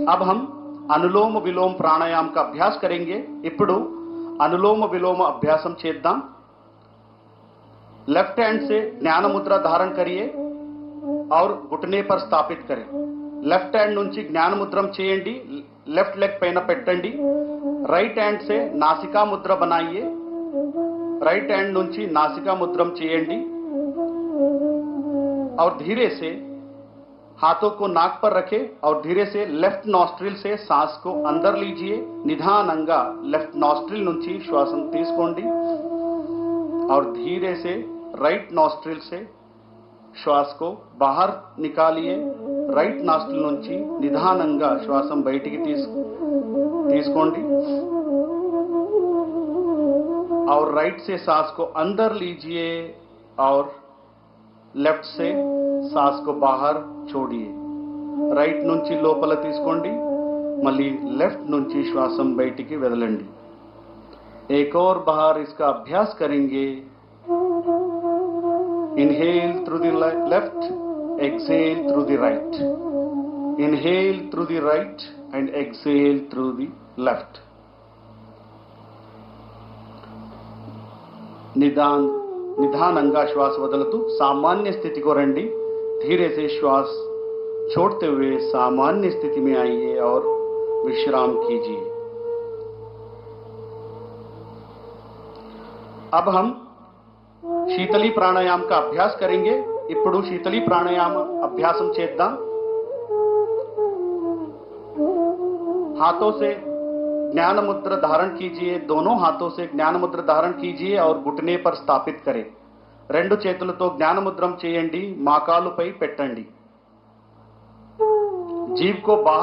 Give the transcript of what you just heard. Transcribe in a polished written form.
अब हम अनुलोम विलोम प्राणायाम का अभ्यास करेंगे। इप्पुडु अनुलोम विलोम अभ्यासम చేద్దాం। लेफ्ट हैंड से ज्ञान मुद्रा धारण करिए और घुटने पर स्थापित करें। लेफ्ट हैंड నుంచి జ్ఞాన ముద్రం చేయండి, लेफ्ट लेग పైన పెట్టండి। राइट हैंड से नासिका मुद्रा बनाइए, राइट हैंड నుంచి नासिका मुद्रम చేయండి और धीरे से हाथों को नाक पर रखें और धीरे से लेफ्ट नॉस्ट्रिल से सांस को अंदर लीजिए। निधानंगा लेफ्ट नॉस्ट्रिल నుంచి శ్వాసం తీసుకోండి और धीरे से राइट नॉस्ट्रिल से श्वास को बाहर निकालिए। राइट नॉस्ट्रिल నుంచి నిదానంగా శ్వాసం బయటికి తీసుకోండి और राइट से सांस को अंदर लीजिए और लेफ्ट से सांस को बाहर छोड़िए। राइट నుంచి లోపల తీసుకోండి, మళ్ళీ लेफ्ट నుంచి శ్వాసం బయటికి వదలండి। एक और बार इसका अभ्यास करेंगे। Inhale through the left, exhale through the right. Inhale through the right and exhale through the left. निधानंगा श्वास बदलतू सामान्य स्थिति को रंडी। धीरे से श्वास छोड़ते हुए सामान्य स्थिति में आइए और विश्राम कीजिए। अब हम शीतली प्राणायाम का अभ्यास करेंगे। इप्पुडु शीतली प्राणायाम अभ्यासम చేద్దాం। हाथों से ज्ञान मुद्रा धारण कीजिए, दोनों हाथों से ज्ञान मुद्रा धारण कीजिए और घुटने पर स्थापित करें। రెండు చేతులతో జ్ఞాన ముద్రం చేయండి, మోకాలుపై పెట్టండి। जीभ को बाहर